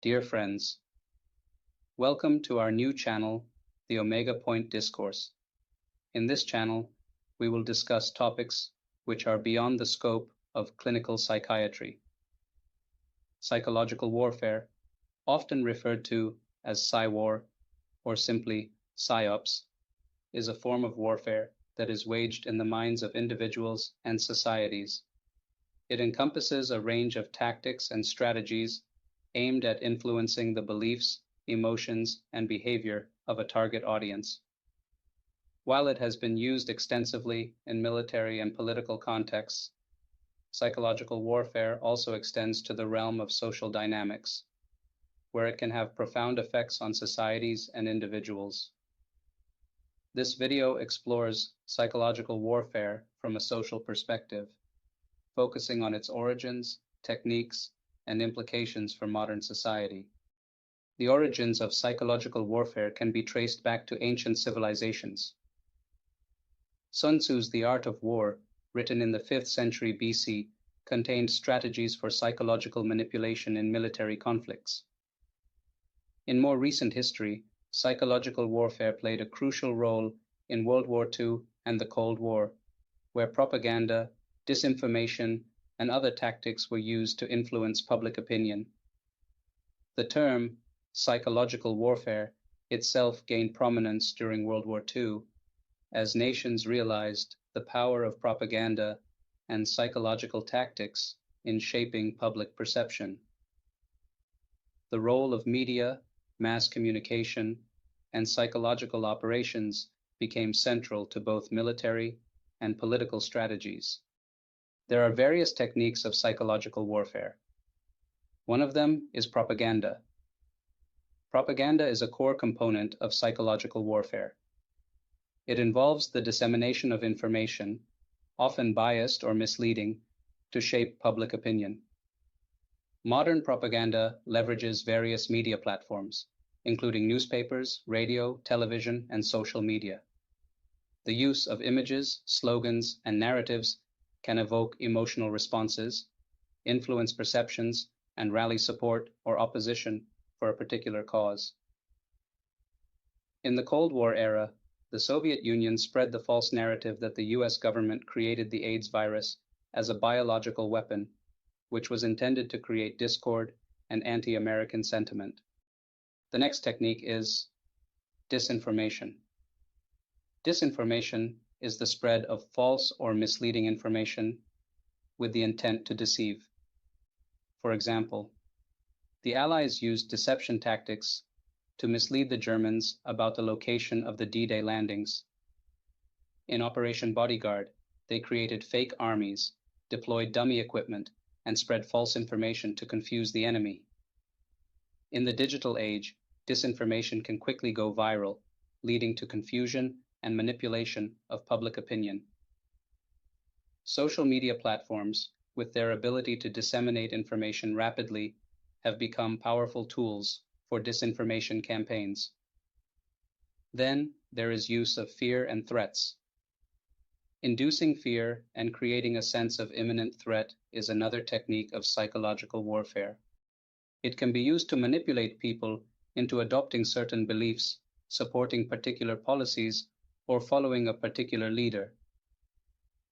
Dear friends, welcome to our new channel, the Omega Point Discourse. In this channel, we will discuss topics which are beyond the scope of clinical psychiatry. Psychological warfare, often referred to as psy-war or simply psyops, is a form of warfare that is waged in the minds of individuals and societies. It encompasses a range of tactics and strategies aimed at influencing the beliefs, emotions, and behavior of a target audience. While it has been used extensively in military and political contexts, psychological warfare also extends to the realm of social dynamics, where it can have profound effects on societies and individuals. This video explores psychological warfare from a social perspective, focusing on its origins, techniques, and implications for modern society. The origins of psychological warfare can be traced back to ancient civilizations. Sun Tzu's The Art of War, written in the 5th century BC, contained strategies for psychological manipulation in military conflicts. In more recent history, psychological warfare played a crucial role in World War II and the Cold War, where propaganda, disinformation, and other tactics were used to influence public opinion. The term psychological warfare itself gained prominence during World War II as nations realized the power of propaganda and psychological tactics in shaping public perception. The role of media, mass communication, and psychological operations became central to both military and political strategies. There are various techniques of psychological warfare. One of them is propaganda. Propaganda is a core component of psychological warfare. It involves the dissemination of information, often biased or misleading, to shape public opinion. Modern propaganda leverages various media platforms, including newspapers, radio, television, and social media. The use of images, slogans, and narratives can evoke emotional responses, influence perceptions, and rally support or opposition for a particular cause. In the Cold War era, the Soviet Union spread the false narrative that the US government created the AIDS virus as a biological weapon, which was intended to create discord and anti-American sentiment. The next technique is disinformation. Disinformation is the spread of false or misleading information with the intent to deceive. For example, the Allies used deception tactics to mislead the Germans about the location of the D-Day landings. In Operation Bodyguard, they created fake armies, deployed dummy equipment, and spread false information to confuse the enemy. In the digital age, disinformation can quickly go viral, leading to confusion and manipulation of public opinion. Social media platforms, with their ability to disseminate information rapidly, have become powerful tools for disinformation campaigns. Then there is use of fear and threats. Inducing fear and creating a sense of imminent threat is another technique of psychological warfare. It can be used to manipulate people into adopting certain beliefs, supporting particular policies, or following a particular leader.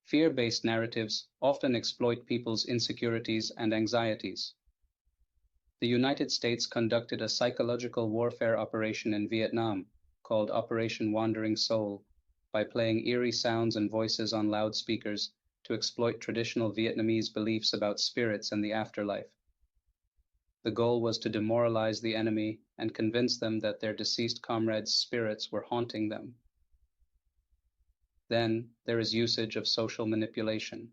Fear-based narratives often exploit people's insecurities and anxieties. The United States conducted a psychological warfare operation in Vietnam called Operation Wandering Soul by playing eerie sounds and voices on loudspeakers to exploit traditional Vietnamese beliefs about spirits and the afterlife. The goal was to demoralize the enemy and convince them that their deceased comrades' spirits were haunting them. Then there is usage of social manipulation.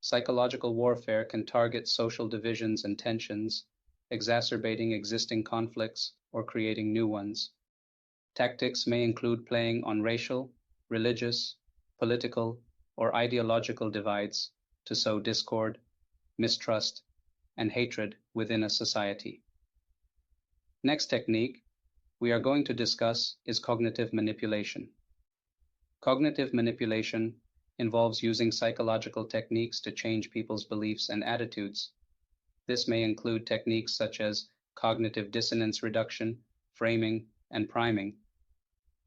Psychological warfare can target social divisions and tensions, exacerbating existing conflicts or creating new ones. Tactics may include playing on racial, religious, political, or ideological divides to sow discord, mistrust, and hatred within a society. Next technique we are going to discuss is cognitive manipulation. Cognitive manipulation involves using psychological techniques to change people's beliefs and attitudes. This may include techniques such as cognitive dissonance reduction, framing, and priming,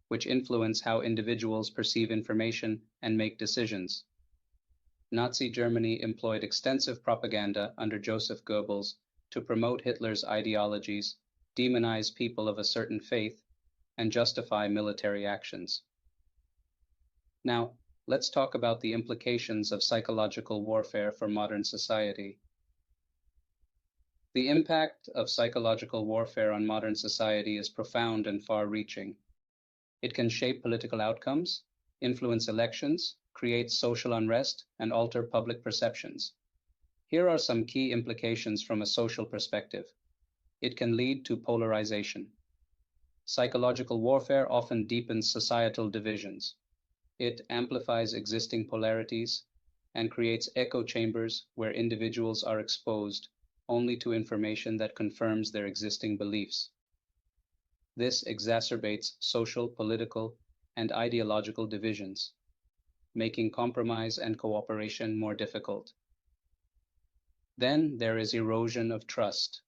which influence how individuals perceive information and make decisions. Nazi Germany employed extensive propaganda under Joseph Goebbels to promote Hitler's ideologies, demonize people of a certain faith, and justify military actions. Now, let's talk about the implications of psychological warfare for modern society. The impact of psychological warfare on modern society is profound and far-reaching. It can shape political outcomes, influence elections, create social unrest, and alter public perceptions. Here are some key implications from a social perspective. It can lead to polarization. Psychological warfare often deepens societal divisions. It amplifies existing polarities and creates echo chambers where individuals are exposed only to information that confirms their existing beliefs. This exacerbates social, political, and ideological divisions, making compromise and cooperation more difficult. Then there is erosion of trust.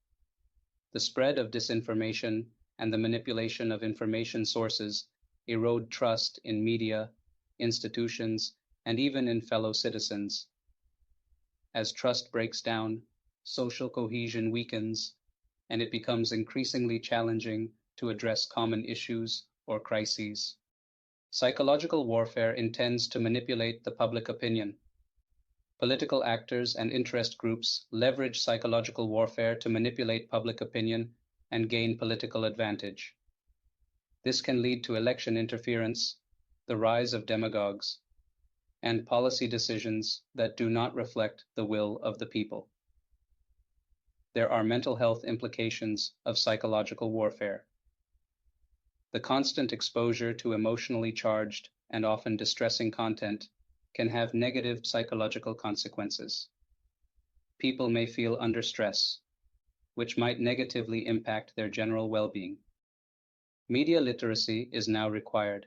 The spread of disinformation and the manipulation of information sources erode trust in media, institutions, and even in fellow citizens. As trust breaks down, social cohesion weakens, and it becomes increasingly challenging to address common issues or crises. Psychological warfare intends to manipulate the public opinion. Political actors and interest groups leverage psychological warfare to manipulate public opinion and gain political advantage. This can lead to election interference, the rise of demagogues, and policy decisions that do not reflect the will of the people. There are mental health implications of psychological warfare. The constant exposure to emotionally charged and often distressing content can have negative psychological consequences. People may under under stress, which might negatively impact their general well-being. Media literacy is now required.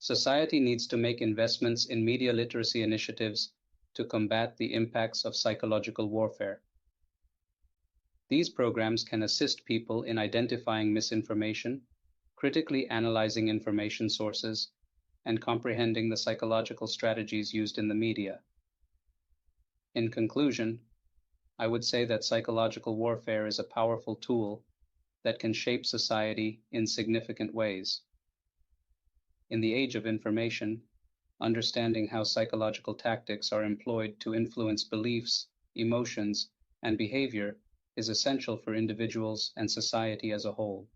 Society needs to make investments in media literacy initiatives to combat the impacts of psychological warfare. These programs can assist people in identifying misinformation, critically analyzing information sources, and comprehending the psychological strategies used in the media. In conclusion, I would say that psychological warfare is a powerful tool that can shape society in significant ways. In the age of information, understanding how psychological tactics are employed to influence beliefs, emotions, and behavior is essential for individuals and society as a whole.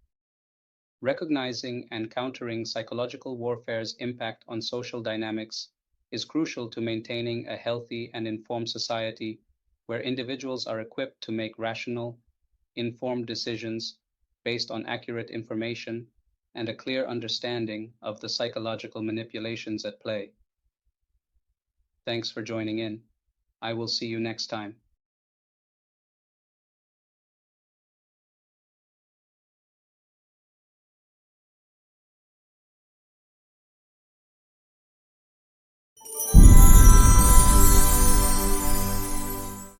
Recognizing and countering psychological warfare's impact on social dynamics is crucial to maintaining a healthy and informed society where individuals are equipped to make rational, informed decisions based on accurate information and a clear understanding of the psychological manipulations at play. Thanks for joining in. I will see you next time.